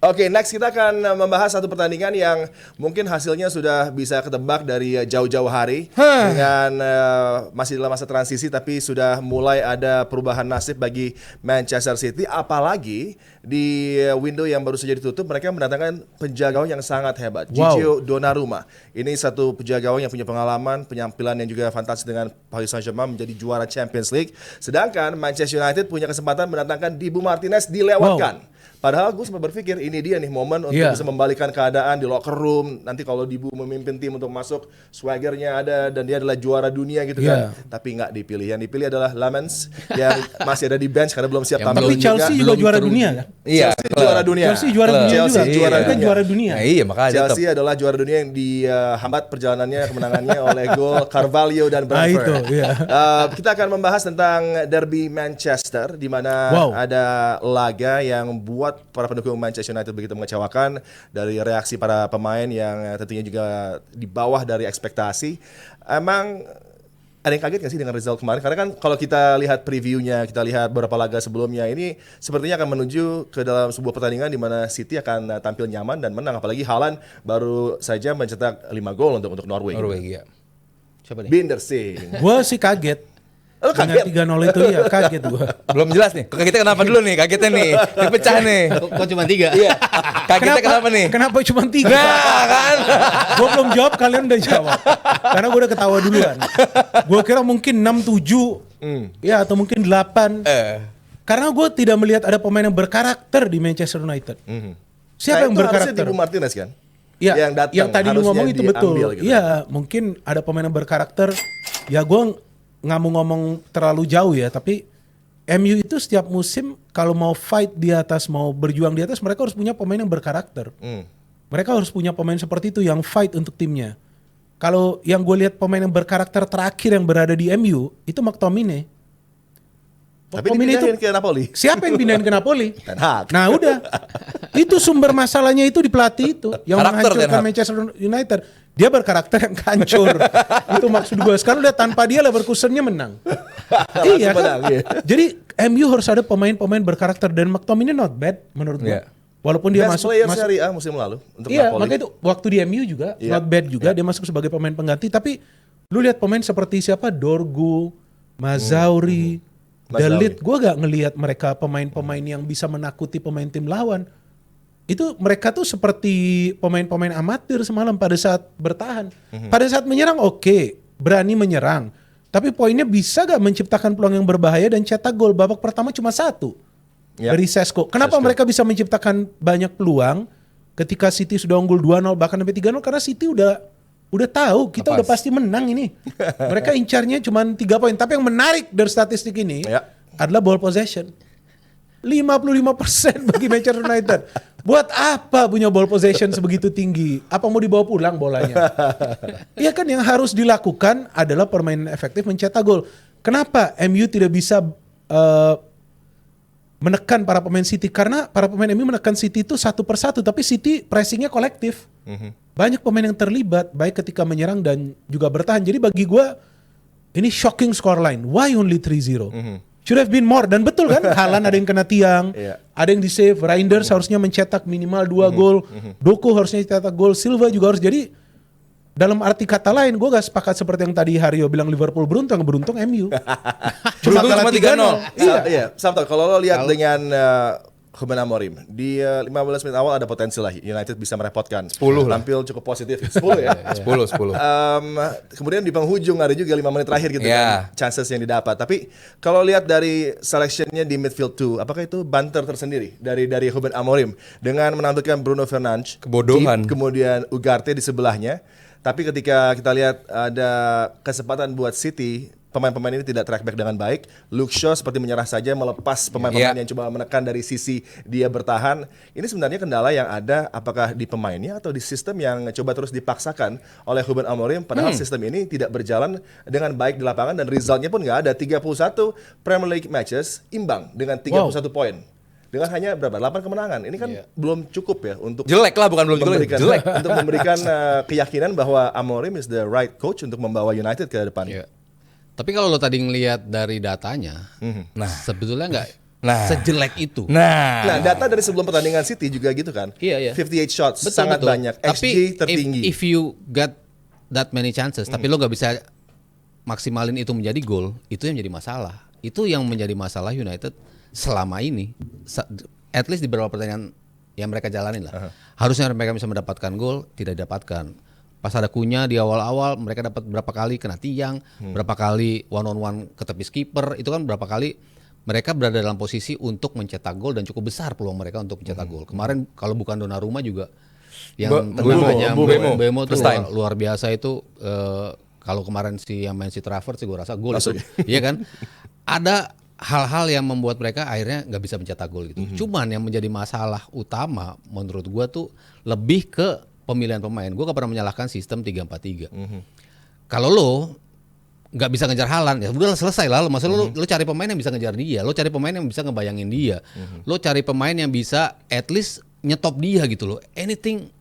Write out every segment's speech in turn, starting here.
Oke, next kita akan membahas satu pertandingan yang mungkin hasilnya sudah bisa ketebak dari jauh-jauh hari dengan masih dalam masa transisi tapi sudah mulai ada perubahan nasib bagi Manchester City, apalagi di window yang baru saja ditutup mereka mendatangkan penjaga gawang yang sangat hebat, Gigio Donnarumma. Ini satu penjaga gawang yang punya pengalaman, penampilan yang juga fantastis dengan Paris Saint-Germain menjadi juara Champions League. Sedangkan Manchester United punya kesempatan mendatangkan Dibu Martinez dilewatkan. Padahal gue sempat berpikir ini dia nih momen untuk bisa membalikan keadaan di locker room. Nanti kalau Dibu memimpin tim untuk masuk, swaggernya ada dan dia adalah juara dunia gitu kan. Tapi nggak dipilih. Yang dipilih adalah Lamens yang masih ada di bench karena belum siap tampil. Tapi Chelsea juga juara dunia kan? Iya, Chelsea juara dunia. Chelsea juara dunia Chelsea juga. juara dunia. Juara dunia. Nah, iya makanya Chelsea adalah juara dunia yang dihambat perjalanannya kemenangannya oleh gol Carvalho dan Brentford. Kita akan membahas tentang derby Manchester di mana ada laga yang buat para pendukung Manchester United begitu mengecewakan dari reaksi para pemain yang tentunya juga di bawah dari ekspektasi. Emang ada yang kaget nggak sih dengan result kemarin? Karena kan kalau kita lihat previewnya, kita lihat beberapa laga sebelumnya, ini sepertinya akan menuju ke dalam sebuah pertandingan di mana City akan tampil nyaman dan menang. Apalagi Haaland baru saja mencetak 5 gol untuk Norway. Iya. Coba nih. Bindersing. Gue sih kaget. Dengan 3-0 itu ya kaget gue. Belum jelas nih. Kagetnya kenapa dulu nih? Kagetnya nih. Dipecah nih. Kok cuma 3? Iya. Kagetnya kenapa nih? Kenapa cuma 3? Nah kan. Gue belum jawab, kalian udah jawab. Karena gue udah ketawa duluan. Gue kira mungkin 6-7. Ya atau mungkin 8. Karena gue tidak melihat ada pemain yang berkarakter di Manchester United. Siapa yang berkarakter? Dibu Martinez kan? Ya, yang tadi lu ngomong itu betul. Iya, gitu. mungkin ada pemain yang berkarakter. Ya gue nggak mau ngomong terlalu jauh ya, tapi MU itu setiap musim kalau mau fight di atas, mau berjuang di atas, mereka harus punya pemain yang berkarakter. Mereka harus punya pemain seperti itu yang fight untuk timnya. Kalau yang gue lihat pemain yang berkarakter terakhir yang berada di MU itu McTominay. Tapi dipindahin ke Napoli. Siapa yang pindahin ke Napoli? Ten Hag. Nah udah, itu sumber masalahnya itu di pelatih itu yang menghancurkan Manchester United. Dia berkarakter yang hancur. Itu maksud gue. Sekarang udah tanpa dia Leverkusennya menang. Iya kan? Jadi MU harus ada pemain-pemain berkarakter dan McTominay not bad menurut gue. Walaupun dia masuk Serie A musim lalu untuk Napoli. Makanya itu waktu di MU juga not bad juga. Dia masuk sebagai pemain pengganti. Tapi lu lihat pemain seperti siapa? Dorgu, Mazauri, De Ligt. Gue gak ngelihat mereka pemain-pemain yang bisa menakuti pemain tim lawan. Itu mereka tuh seperti pemain-pemain amatir semalam pada saat bertahan. Pada saat menyerang oke, berani menyerang. Tapi poinnya bisa gak menciptakan peluang yang berbahaya dan cetak gol. Babak pertama cuma 1 dari Sesko. Kenapa mereka bisa menciptakan banyak peluang ketika City sudah unggul 2-0 bahkan sampai 3-0? Karena City udah tahu kita udah pasti menang ini. Mereka incarnya cuma 3 poin. Tapi yang menarik dari statistik ini adalah ball possession. 55% bagi Manchester United. Buat apa punya ball possession sebegitu tinggi? Apa mau dibawa pulang bolanya? Iya kan, yang harus dilakukan adalah permainan efektif mencetak gol. Kenapa MU tidak bisa menekan para pemain City? Karena para pemain MU menekan City itu satu persatu, tapi City pressingnya kolektif. Banyak pemain yang terlibat, baik ketika menyerang dan juga bertahan. Jadi bagi gue, ini shocking scoreline. Why only 3-0? Should have been more. Dan betul kan, Haaland ada yang kena tiang, ada yang di save. Reinders harusnya mencetak minimal 2 gol. Doku harusnya cetak gol. Silva juga harus. Jadi dalam arti kata lain, gue gak sepakat seperti yang tadi Haryo bilang Liverpool beruntung MU. Cuma kalah 3-0. Iya, Sabto, kalau lo lihat dengan Ruben Amorim di 15 menit awal ada potensi lah United bisa merepotkan. 10 tampil cukup positif. 10 ya. 10. Kemudian di penghujung ada juga 5 menit terakhir gitu kan chances yang didapat. Tapi kalau lihat dari selectionnya di midfield 2, apakah itu banter tersendiri dari Ruben Amorim dengan menampilkan Bruno Fernandes, kebodohan, kemudian Ugarte di sebelahnya. Tapi ketika kita lihat ada kesempatan buat City, pemain-pemain ini tidak track back dengan baik. Luke Shaw seperti menyerah saja, melepas pemain-pemain yang coba menekan dari sisi dia bertahan. Ini sebenarnya kendala yang ada apakah di pemainnya atau di sistem yang coba terus dipaksakan oleh Ruben Amorim. Padahal sistem ini tidak berjalan dengan baik di lapangan dan resultnya pun nggak ada. 31 Premier League matches imbang dengan 31 poin. Dengan hanya berapa? 8 kemenangan. Ini kan belum cukup ya untuk jelek lah, bukan belum jelek. Untuk memberikan keyakinan bahwa Amorim is the right coach untuk membawa United ke depan. Tapi kalau lo tadi ngelihat dari datanya, nah sebetulnya sejelek itu. Nah, data dari sebelum pertandingan City juga gitu kan. Iya. 58 shots, Betul, sangat betul. banyak. Tapi XG tertinggi. if you got that many chances, tapi lo gak bisa maksimalin itu menjadi gol, itu yang menjadi masalah. Itu yang menjadi masalah United selama ini. At least di beberapa pertandingan yang mereka jalanin lah. Harusnya mereka bisa mendapatkan gol, tidak didapatkan. Pas ada Kunya di awal-awal, mereka dapat berapa kali kena tiang, berapa kali one on one ke tepi skipper, itu kan berapa kali mereka berada dalam posisi untuk mencetak gol dan cukup besar peluang mereka untuk mencetak gol. Kemarin kalau bukan Donnarumma juga yang tendangannya Mbeumo tuh luar biasa itu. Kalau kemarin yang main si Trafford sih gue rasa gol itu, iya kan? Ada hal-hal yang membuat mereka akhirnya nggak bisa mencetak gol gitu. Cuman yang menjadi masalah utama menurut gue tuh lebih ke pemilihan pemain. Gue gak pernah menyalahkan sistem 3-4-3. Kalau lo nggak bisa ngejar Haaland, ya udah selesai lah. Maksudnya lo cari pemain yang bisa ngejar dia, lo cari pemain yang bisa ngebayangin dia, lo cari pemain yang bisa at least nyetop dia gitu loh. Anything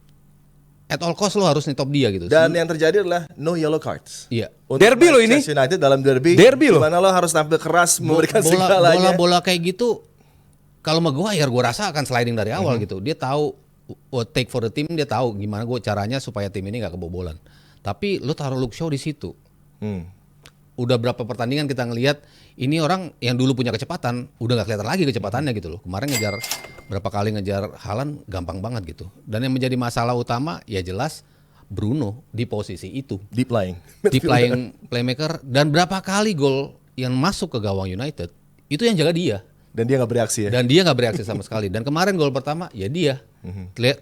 at all cost lo harus nyetop dia gitu. Dan yang terjadi adalah no yellow cards. Iya. Untuk Derby lo ini. Manchester United dalam derby Lo. dimana lo harus tampil keras memberikan segalanya. Bola kayak gitu, kalau Maguire gue rasa akan sliding dari awal gitu. Dia tahu what take for the team, dia tahu gimana gue caranya supaya tim ini nggak kebobolan. Tapi lo taruh Luke Shaw di situ. Udah berapa pertandingan kita ngelihat ini orang yang dulu punya kecepatan udah nggak kelihatan lagi kecepatannya gitu loh. Kemarin berapa kali ngejar Haaland gampang banget gitu. Dan yang menjadi masalah utama ya jelas Bruno di posisi itu. Deep lying Playmaker, dan berapa kali gol yang masuk ke gawang United itu yang jaga dia. Dan dia nggak bereaksi ya. Dan dia nggak bereaksi sama sekali. Dan kemarin gol pertama ya dia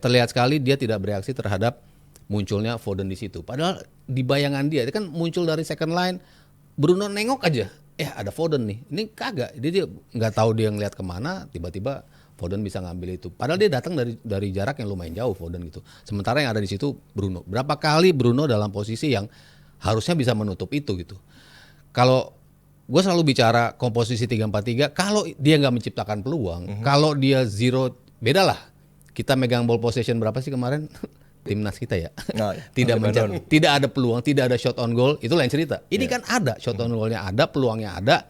terlihat sekali dia tidak bereaksi terhadap munculnya Foden di situ. Padahal di bayangan dia kan muncul dari second line, Bruno nengok aja, ada Foden nih. Ini kagak, dia nggak tahu dia ngeliat kemana, tiba-tiba Foden bisa ngambil itu. Padahal dia datang dari jarak yang lumayan jauh Foden gitu. Sementara yang ada di situ Bruno. Berapa kali Bruno dalam posisi yang harusnya bisa menutup itu gitu. Kalau gue selalu bicara komposisi 3-4-3, kalau dia nggak menciptakan peluang, kalau dia zero, beda lah. Kita megang ball possession berapa sih kemarin? Timnas kita ya. Tidak ada peluang, tidak ada shot on goal, itu lain cerita. Ini kan ada shot on goalnya ada, peluangnya ada,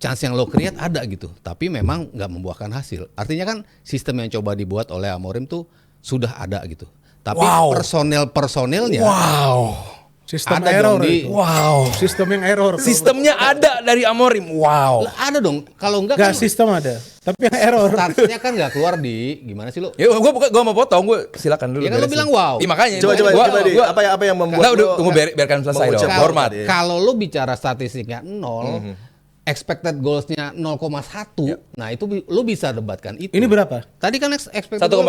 chance yang lo create ada gitu. Tapi memang nggak membuahkan hasil. Artinya kan sistem yang coba dibuat oleh Amorim tuh sudah ada gitu. Tapi personelnya Sistem ada error. dong Sistem yang error. Sistemnya ada dari Amorim. ada dong. Kalau enggak Gak kan sistem ada, tapi yang error. startnya kan nggak keluar di gimana sih lo? Ya gue mau potong, gue silakan dulu. Ya kan lo beresin. bilang wow. Iya makanya. Coba di apa yang membuat Nah, udah lo tunggu biarkan selesai dong. mengucap Hormat. Kalau lo bicara statistiknya 0, expected goalsnya 0,1, nah itu lo bisa debatkan itu. Ini berapa? Tadi kan expected 1,5.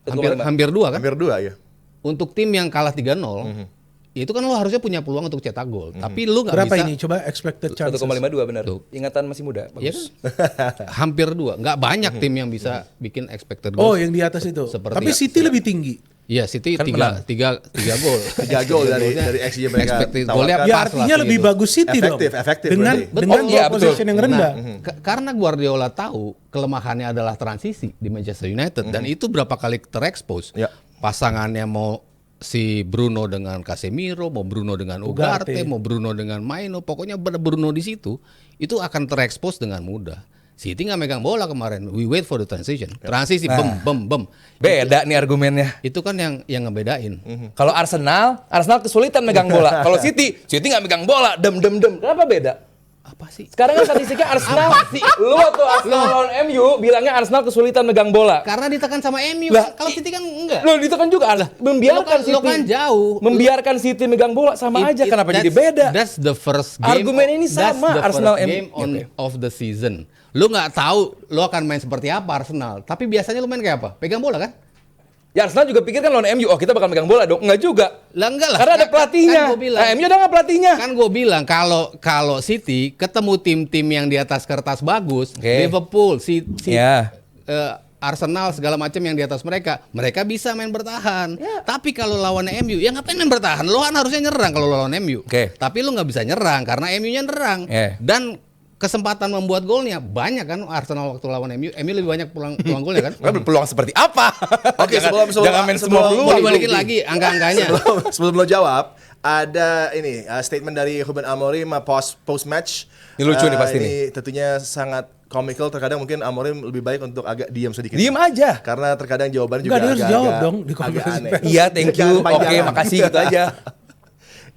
goal hampir 2 kan? hampir 2 ya. Untuk tim yang kalah 3-0, itu kan lo harusnya punya peluang untuk cetak gol. Tapi lo nggak Berapa bisa. ini? Coba expected chances. 1,52 benar. Tuh. Ingatan masih muda. Iya Bagus. kan? Hampir 2. Nggak banyak tim yang bisa bikin expected goal. Oh, yang di atas itu. Seperti Tapi City lebih tinggi. Iya, City Kan 3 gol. 3 gol dari XG mereka Expected tawarkan. goalnya Ya pas artinya lah lebih segitu. bagus City dong. Efektif Dengan berarti. dengan Iya, ball possession yang rendah. Karena Guardiola tahu kelemahannya adalah transisi di Manchester United dan itu berapa kali terekspos. Ya. Pasangannya mau si Bruno dengan Casemiro, mau Bruno dengan Ugarte, mau Bruno dengan Maino, pokoknya Bruno di situ itu akan terekspos dengan mudah. City nggak megang bola kemarin. We wait for the transition. Transisi bem. Beda nih argumennya. Itu kan yang ngebedain. Kalau Arsenal kesulitan megang bola. Kalau City nggak megang bola, dem. Kenapa beda? Apa sih? Sekarang kan statistiknya Arsenal. Lu waktu Arsenal lawan MU bilangnya Arsenal kesulitan megang bola. Karena ditekan sama MU. Lah, Kalau City kan enggak. Lo ditekan juga membiarkan Lo kan City. jauh. Membiarkan City megang bola sama aja. Kenapa jadi beda? That's the first game. Argumen ini sama, That's the Arsenal first game of the season. Lo nggak tahu lo akan main seperti apa Arsenal. Tapi biasanya lo main kayak apa? Pegang bola kan? Ya Arsenal juga pikir kan lawan MU, kita bakal megang bola dong. Enggak juga. Lah enggak lah. Karena ada pelatihnya. Kan gua bilang, MU udah nggak pelatihnya. Kan gue bilang kalau City ketemu tim-tim yang di atas kertas bagus, Liverpool, Arsenal segala macam yang di atas mereka bisa main bertahan. Tapi kalau lawan MU, ya ngapain main bertahan? Lo kan harusnya nyerang kalau lawan MU. Tapi lo nggak bisa nyerang karena MU-nya nyerang. Dan kesempatan membuat golnya banyak kan Arsenal waktu lawan MU lebih banyak peluang golnya kan. Peluang seperti apa? Oke, sebelum jangan main semua Mau peluang. dibalikin lagi angka-angkanya. sebelum lo jawab, ada ini statement dari Ruben Amorim post match. Ini lucu nih pasti ini nih. tentunya sangat comical. Terkadang mungkin Amorim lebih baik untuk agak diam sedikit. Diem aja. Karena terkadang jawabannya Enggak, juga dia harus agak jawab dong di agak konferensi aneh. pers. Iya, thank you. Jangan Oke, panjangan. makasih gitu aja.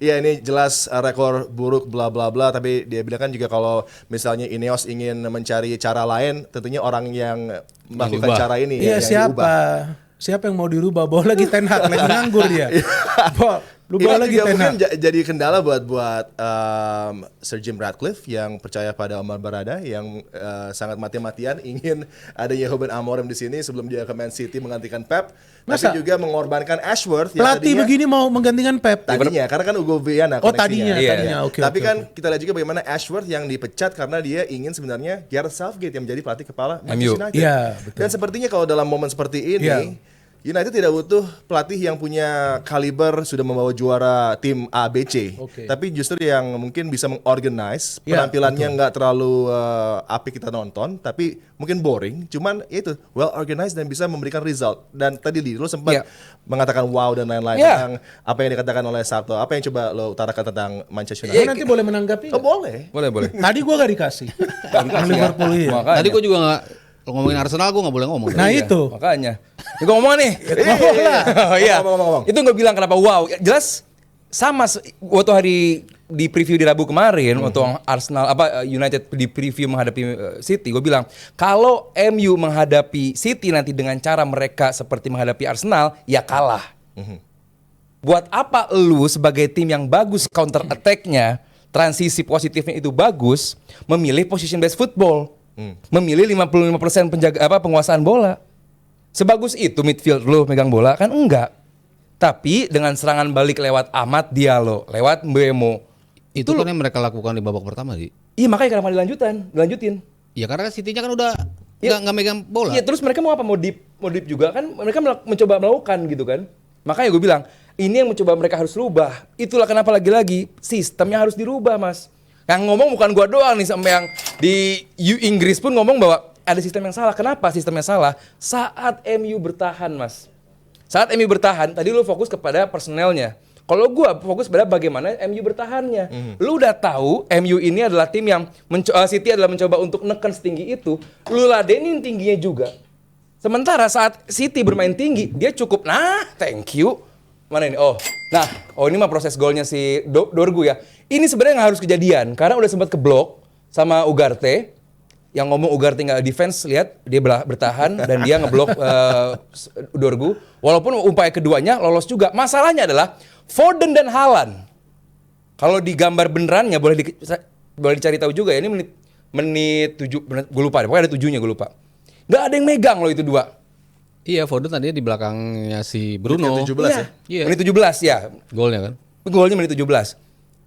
Iya, ini jelas rekor buruk bla bla bla, tapi dia bilang kan juga kalau misalnya Ineos ingin mencari cara lain, tentunya orang yang melakukan diubah. cara ini Iya, yang siapa? diubah. Siapa yang mau dirubah? Bawa lagi Ten Hag, lagi nganggur dia. Lu bawa Ini lagi juga Ten mungkin Hag. jadi kendala buat Sir Jim Ratcliffe yang percaya pada Omar Barada, yang sangat mati-matian ingin adanya Ruben Amorim di sini sebelum dia ke Man City menggantikan Pep, Masa? tapi juga mengorbankan Ashworth yang Pelatih tadinya begini mau menggantikan Pep. tadinya karena kan Ugo Viana Oh, koneksinya. tadinya, oke. Tapi oke, kan oke. kita lihat juga bagaimana Ashworth yang dipecat karena dia ingin sebenarnya Gareth Southgate yang menjadi pelatih kepala MU. Manchester United. Iya, betul. Dan sepertinya kalau dalam momen seperti ini, Iya. United tidak butuh pelatih yang punya kaliber sudah membawa juara tim A, B, C. Oke. Tapi justru yang mungkin bisa mengorganize, Iya, penampilannya nggak terlalu apik kita nonton, tapi mungkin boring. Cuman itu well organized dan bisa memberikan result. Dan tadi lo sempat Iya. mengatakan wow dan lain-lain Iya. tentang apa yang dikatakan oleh Sabto. Apa yang coba lo utarakan tentang Manchester Lu United? nanti boleh menanggapi? Oh, boleh. Boleh. Tadi gua gak dikasih. Yang Liverpool iya. Makanya. Tadi gue juga nggak ngomongin Arsenal, gue nggak boleh ngomong. Nah, Iya, itu. Makanya. Ini gue ngomong nih. Ngomong lah. Oh iya. Ngomong. Itu gue bilang kenapa wow. Jelas sama waktu hari di preview di Rabu kemarin waktu Arsenal United di preview menghadapi City, gue bilang kalau MU menghadapi City nanti dengan cara mereka seperti menghadapi Arsenal, ya kalah. Buat apa lu sebagai tim yang bagus counter attack-nya, transisi positifnya itu bagus, memilih position based football. Memilih 55% penguasaan bola. Sebagus itu midfield lu megang bola kan enggak. Tapi dengan serangan balik lewat Ahmad Diallo, lewat Mbeumo. Itu kan yang mereka lakukan di babak pertama sih. Iya, makanya kenapa dilanjutin. Ya karena City-nya kan udah Ya. nggak megang bola. Iya, terus mereka mau apa? Mau deep juga kan? Mereka mencoba melakukan gitu kan. Makanya gue bilang, ini yang mencoba mereka harus rubah. Itulah kenapa lagi-lagi sistemnya harus dirubah, Mas. Yang ngomong bukan gua doang nih, sampai yang di Inggris pun ngomong bahwa ada sistem yang salah. Kenapa sistemnya salah? Saat MU bertahan, Mas. Saat MU bertahan, tadi lu fokus kepada personelnya. Kalau gua fokus pada bagaimana MU bertahannya. Lu udah tahu MU ini adalah tim yang City adalah mencoba untuk neken setinggi itu. Lu ladenin tingginya juga. Sementara saat City bermain tinggi, dia cukup thank you. Mana ini? Ini mah proses golnya si Dorgu ya. Ini sebenarnya nggak harus kejadian karena udah sempat keblok sama Ugarte. Yang ngomong Ugarte nggak defense, lihat dia bertahan dan dia ngeblok Dorgu. Walaupun upaya keduanya lolos juga. Masalahnya adalah Foden dan Haaland. Kalau di gambar benerannya boleh dicari tahu juga ya, ini menit 7, gue lupa, pokoknya ada 7-nya gue lupa. Nggak ada yang megang loh itu dua. Iya, Foden tadinya di belakangnya si Bruno. Menit 17 ya? Iya. Menit 17 ya. Golnya kan. Golnya menit 17.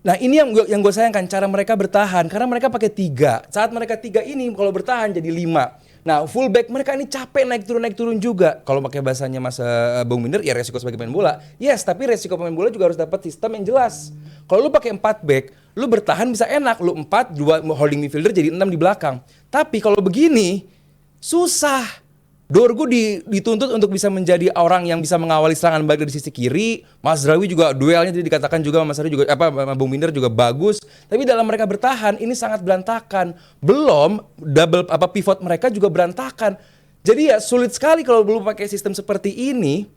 Nah, ini yang gue sayangkan cara mereka bertahan karena mereka pakai 3. Saat mereka 3 ini kalau bertahan jadi 5. Nah, fullback mereka ini capek naik turun juga. Kalau pakai bahasanya Mas Bung Minder, ya resiko sebagai pemain bola. Yes, tapi resiko pemain bola juga harus dapat sistem yang jelas. Kalau lu pakai 4 back, lu bertahan bisa enak. Lu 4, 2 holding midfielder jadi 6 di belakang. Tapi kalau begini, susah. Dorgu dituntut untuk bisa menjadi orang yang bisa mengawali serangan balik dari sisi kiri. Mas Rawi juga duelnya tadi dikatakan juga Mas Rawi juga Bung Minder juga bagus. Tapi dalam mereka bertahan ini sangat berantakan. Belum double pivot mereka juga berantakan. Jadi ya sulit sekali kalau belum pakai sistem seperti ini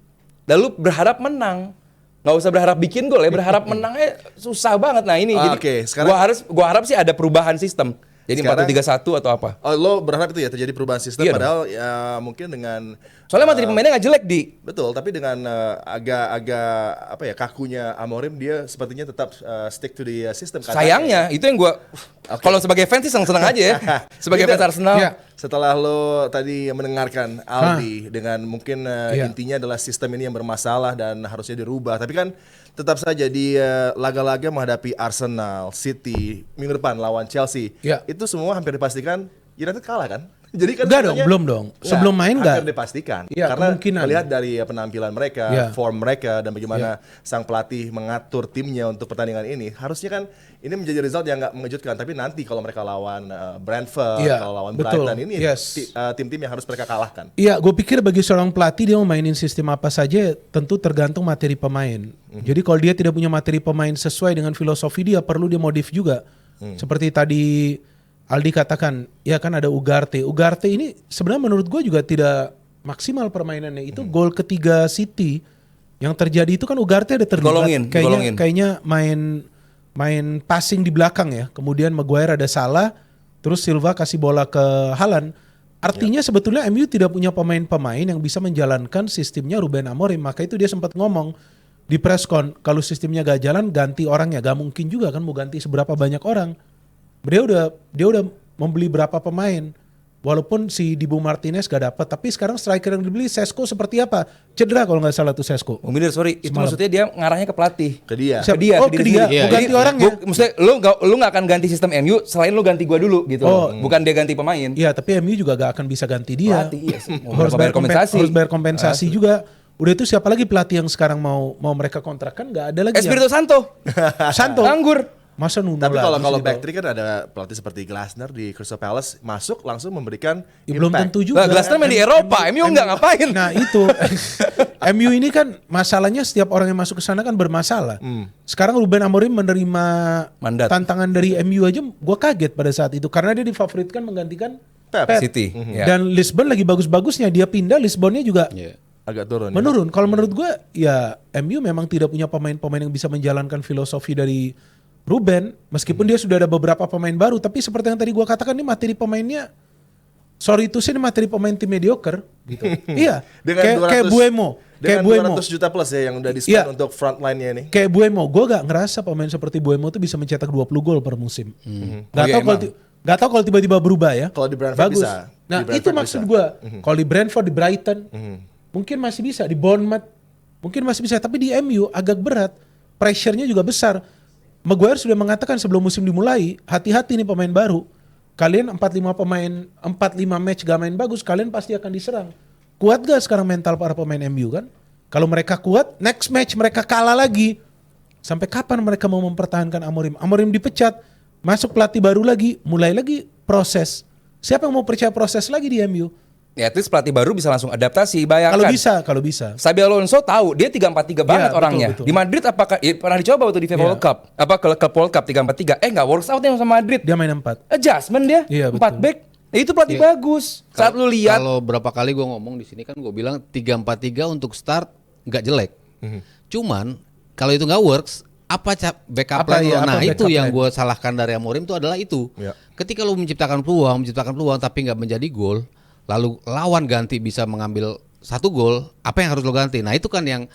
lalu berharap menang. Nggak usah berharap bikin gol ya, berharap menangnya susah banget. Nah ini jadi Oke, sekarang gua harap sih ada perubahan sistem. Jadi Sekarang- 4-3-1 atau apa? Oh, lo berharap itu ya terjadi perubahan sistem, Iya padahal ya mungkin dengan Soalnya materi pemainnya nggak jelek di. betul, tapi dengan agak kakunya Amorim, dia sepertinya tetap stick to the system. katanya. Sayangnya itu yang gua kalau sebagai fans sih seneng-seneng aja ya. Sebagai Tidak. fans Arsenal. Iya. Setelah lo tadi mendengarkan Aldi dengan mungkin Iya. intinya adalah sistem ini yang bermasalah dan harusnya dirubah, tapi kan tetap saja di laga-laga menghadapi Arsenal, City, minggu depan lawan Chelsea, Iya. itu semua hampir dipastikan United kalah kan? Jadi kan Enggak dong, sebenarnya- belum dong. Sebelum main hampir enggak? dipastikan. Iya, Karena kemungkinan. melihat dari penampilan mereka, Iya. form mereka dan bagaimana sang pelatih mengatur timnya untuk pertandingan ini, harusnya kan ini menjadi result yang nggak mengejutkan. Tapi nanti kalau mereka lawan Brentford, Iya, kalau lawan betul. Brighton ini Yes. tim-tim yang harus mereka kalahkan. Iya, gue pikir bagi seorang pelatih dia mau mainin sistem apa saja tentu tergantung materi pemain. Jadi kalau dia tidak punya materi pemain sesuai dengan filosofi dia, perlu dia modif juga. Seperti tadi Aldi katakan, ya kan ada Ugarte. Ugarte ini sebenarnya menurut gue juga tidak maksimal permainannya. Itu gol ketiga City yang terjadi itu kan Ugarte ada terlibat. Digolongin. Kayaknya main passing di belakang ya. Kemudian Maguire ada salah, terus Silva kasih bola ke Haaland. Artinya sebetulnya MU tidak punya pemain-pemain yang bisa menjalankan sistemnya Ruben Amorim. Maka itu dia sempat ngomong di press-con, kalau sistemnya gak jalan ganti orangnya. Gak mungkin juga kan mau ganti seberapa banyak orang. Dia udah membeli berapa pemain. Walaupun si Dibu Martinez gak dapat, tapi sekarang striker yang dibeli Sesko seperti apa? Cedera kalau nggak salah tuh Sesko. Umir sorry, itu maksudnya dia ngarahnya ke pelatih. Ke dia. Siapa? Oh, ke dia. Iya, Mau ganti Jadi, orangnya. Maksudnya lu nggak akan ganti sistem MU selain lu ganti gua dulu gitu. Oh. Bukan dia ganti pemain. Iya, tapi MU juga gak akan bisa ganti dia. Pelatih, iya sih. Mau harus berapa bayar bayar kompensasi. Harus bayar kompensasi juga. Udah itu siapa lagi pelatih yang sekarang mau mereka kontrakkan? Gak ada lagi. Espirito Santo. Santo. Nganggur. Masa Nuno Tapi lagi kalau sih, back Bang? three kan ada pelatih seperti Glasner di Crystal Palace masuk langsung memberikan Ya, belum impact. tentu juga. Lah, Glasner main di Eropa, MU nggak ngapain. Nah itu MU ini kan masalahnya setiap orang yang masuk ke sana kan bermasalah. Sekarang Ruben Amorim menerima Mandat. tantangan dari MU aja, gue kaget pada saat itu karena dia difavoritkan menggantikan Pep. City. Ya. Dan Lisbon lagi bagus-bagusnya, dia pindah, Lisbonnya juga Iya. Agak turun. Ya. menurun. Kalau menurut gue ya MU memang tidak punya pemain-pemain yang bisa menjalankan filosofi dari Ruben, meskipun dia sudah ada beberapa pemain baru, tapi seperti yang tadi gue katakan ini materi pemainnya, sorry itu sih ini materi pemain tim mediocre gitu. Iya, Dengan kayak 200 Buemo, kayak Dengan Buemo. 200 juta plus ya yang udah di-spend Iya. untuk front line-nya ini. Kayak Buemo, gue gak ngerasa pemain seperti Buemo tuh bisa mencetak 20 gol per musim. Gak Oh, iya, tau kalau emang. gak tau kalau tiba-tiba berubah ya. Kalau di Brentford Bagus. bisa. Nah Di Brentford itu maksud bisa. gue. Kalau di Brentford, di Brighton, mungkin masih bisa. Di Bournemouth, mungkin masih bisa. Tapi di MU agak berat. Pressure-nya juga besar. Maguire sudah mengatakan sebelum musim dimulai, hati-hati nih pemain baru. Kalian 4-5 match gak main bagus, kalian pasti akan diserang. Kuat gak sekarang mental para pemain MU kan? Kalau mereka kuat, next match mereka kalah lagi. Sampai kapan mereka mau mempertahankan Amorim? Amorim dipecat, masuk pelatih baru lagi, mulai lagi proses. Siapa yang mau percaya proses lagi di MU? Ya, at least pelatih baru bisa langsung adaptasi. Bayangkan. Kalau bisa. Xabi Alonso tahu dia 3-4-3 banget betul, orangnya. betul. Di Madrid apakah pernah dicoba waktu di FIFA Iya. World Cup? Apa ke World Cup 3-4-3? Nggak works out ya sama Madrid. Dia main 4. Adjustment dia. Iya, 4 betul. back. Ya, itu pelatih Iya. bagus. Saat lu lihat Kalau berapa kali gue ngomong di sini kan gue bilang 3-4-3 untuk start nggak jelek. Cuman kalau itu nggak works, backup Apa, plan iya, lo? Nah apa itu backup yang plan? gue salahkan dari Amorim itu adalah itu. Ya. Ketika lu menciptakan peluang tapi nggak menjadi gol, lalu lawan ganti bisa mengambil 1 gol, apa yang harus lo ganti? Nah itu kan yang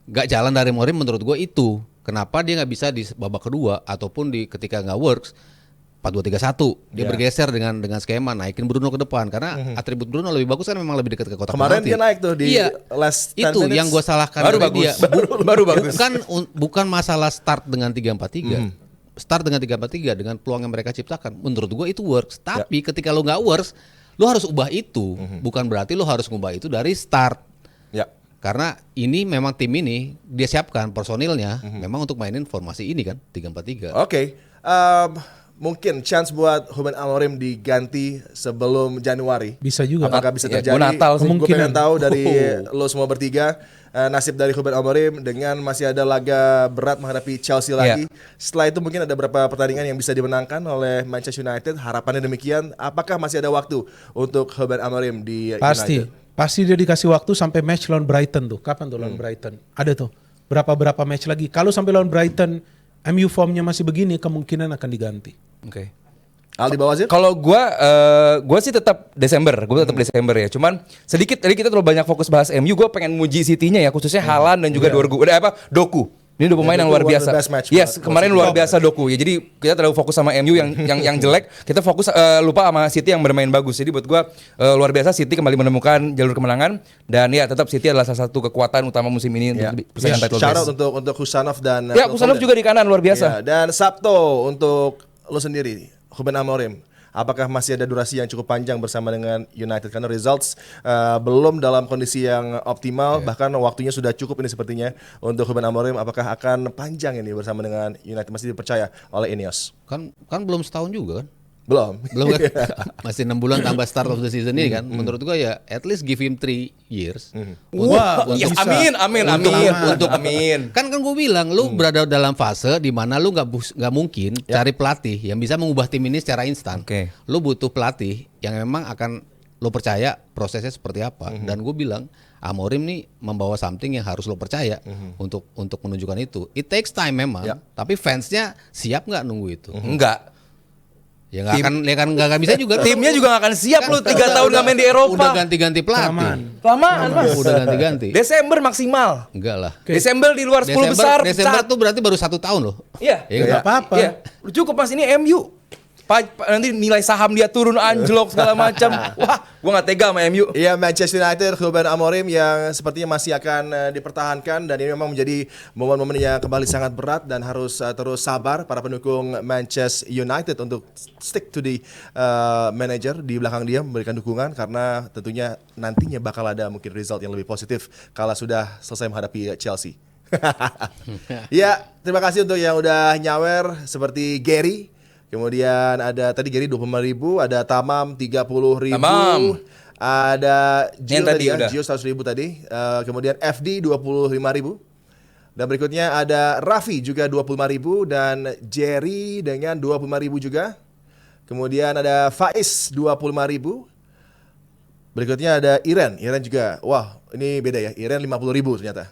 nggak jalan dari Amorim menurut gue itu. Kenapa dia nggak bisa di babak kedua ataupun di ketika nggak works 4-2-3-1 dia Ya. bergeser dengan skema naikin Bruno ke depan karena atribut Bruno lebih bagus kan memang lebih dekat ke kotak Kemarin penalti. dia naik tuh di Iya. last 10 Itu minutes. yang gue salahkan baru dari bagus. dia. Baru bagus. Bukan masalah start dengan 3-4-3. Start dengan 3-4-3 dengan peluang yang mereka ciptakan. Menurut gue itu works. Tapi ketika lo nggak works, lo harus ubah itu. Bukan berarti lo harus ngubah itu dari start. Ya. Karena ini memang tim ini dia siapkan personilnya memang untuk mainin formasi ini kan 3-4-3. Oke. Mungkin chance buat Ruben Amorim diganti sebelum Januari. Bisa juga. Apakah bisa Ya, terjadi? gua Natal sih. Gue pengen Kemungkinan. tahu dari lo semua bertiga nasib dari Ruben Amorim dengan masih ada laga berat menghadapi Chelsea lagi. Setelah itu mungkin ada beberapa pertandingan yang bisa dimenangkan oleh Manchester United. Harapannya demikian. Apakah masih ada waktu untuk Ruben Amorim di Pasti. United? Pasti dia dikasih waktu sampai match lawan Brighton tuh. Kapan tuh lawan Brighton? Ada tuh. Berapa match lagi. Kalau sampai lawan Brighton MU formnya masih begini, kemungkinan akan diganti. Oke. Aldi Bawazir? Kalau gua sih tetap Desember, gue tetap Desember ya. Cuman sedikit tadi kita terlalu banyak fokus bahas MU, gue pengen muji City-nya ya, khususnya Haaland dan juga Doku. Ini dua pemain yang Doku luar one of the biasa. best match Yes, buat kemarin City. luar biasa Doku ya. Jadi kita terlalu fokus sama MU yang jelek, kita fokus lupa sama City yang bermain bagus. Jadi buat gua luar biasa City kembali menemukan jalur kemenangan dan ya tetap City adalah salah satu kekuatan utama musim ini Ya. untuk persaingan title Shout out race. untuk Husanov dan Ya, Kusanov juga di kanan luar biasa. Ya, dan Sabto untuk lo sendiri, Ruben Amorim. apakah masih ada durasi yang cukup panjang bersama dengan United karena results belum dalam kondisi yang optimal, bahkan waktunya sudah cukup ini sepertinya untuk Ruben Amorim. Apakah akan panjang ini bersama dengan United, masih dipercaya oleh Ineos? Kan belum setahun juga kan? Belum Kan? Masih 6 bulan tambah start of the season ini kan. Menurut gua ya at least give him 3 years. Wah, Untuk- amin. Untuk amin. Kan gue bilang lu berada dalam fase di mana lu nggak mungkin cari pelatih yang bisa mengubah tim ini secara instan. Oke. Lu butuh pelatih yang memang akan lu percaya prosesnya seperti apa. Dan gue bilang Amorim nih membawa something yang harus lo percaya untuk menunjukkan itu. It takes time memang. Ya. Tapi fansnya siap nggak nunggu itu? Enggak. Ya nggak akan bisa juga. Timnya juga gak akan siap lu 3 tahun gak main di Eropa. Udah ganti-ganti pelatih. Kelamaan, Mas. Udah ganti-ganti. Desember maksimal. Enggak lah. Desember di luar 10 besar. Desember pecat. tuh berarti baru 1 tahun loh. Iya. Ya, Nggak apa-apa. Iya. Cukup Mas, ini MU. Nanti nilai saham dia turun anjlok segala macam. Wah, gua gak tega sama MU. Iya, Manchester United, Ruben Amorim yang sepertinya masih akan dipertahankan, dan ini memang menjadi momen-momen yang kembali sangat berat dan harus terus sabar para pendukung Manchester United untuk stick to the manager di belakang dia, memberikan dukungan karena tentunya nantinya bakal ada mungkin result yang lebih positif kalau sudah selesai menghadapi Chelsea. Ya, terima kasih untuk yang udah nyawer seperti Gary. Kemudian ada tadi Gary 25.000, ada Tamam 30.000. Tamam. Ada Gio Yang tadi tadi ya, udah. Gio 100.000 tadi. Kemudian FD 25.000. Dan berikutnya ada Raffi juga 25.000 dan Jerry dengan 25.000 juga. Kemudian ada Faiz 25.000. Berikutnya ada Iren juga. Wah, ini beda ya. Iren 50.000 ternyata.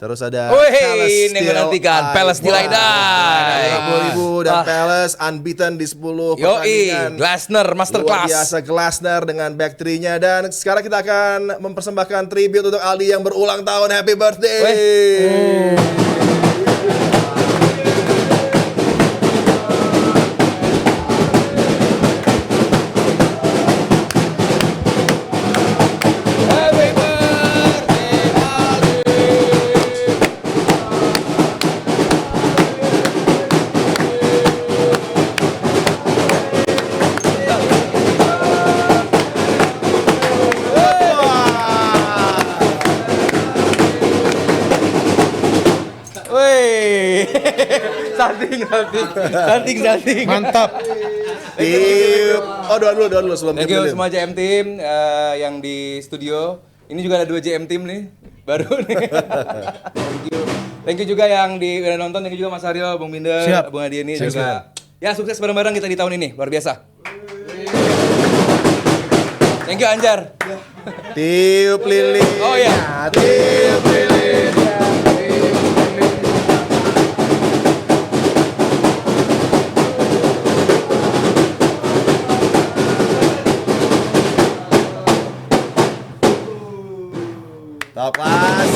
Terus ada Wih, ini yang menantikan. Palace Still I Die. 50.000 dan Palace unbeaten di 10 Yoi, pertandingan. Glasner Luar masterclass. biasa Glasner dengan back 3-nya. Dan sekarang kita akan mempersembahkan tribute untuk Aldi yang berulang tahun. Happy birthday. Wih. Salting. Mantap. Tim. Oh, doa dulu sebelum Thank you tim. semua JM Team yang di studio. Ini juga ada 2 JM Team nih, baru nih. Thank you juga yang udah nonton. Thank you juga Mas Aryo, Bung Binder, Siap. Bung Adi ini Siap, juga. Ya, sukses bareng-bareng kita di tahun ini, luar biasa. Thank you Anjar. Tiup lilin. Oh, iya. Tiup lilin. Top class.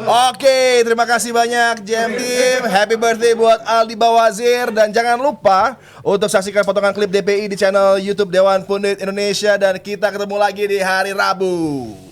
Oke, terima kasih banyak JM Team. Happy birthday buat Aldi Bawazir. Dan jangan lupa untuk saksikan potongan klip DPI di channel YouTube Dewan Pundit Indonesia. Dan kita ketemu lagi di hari Rabu.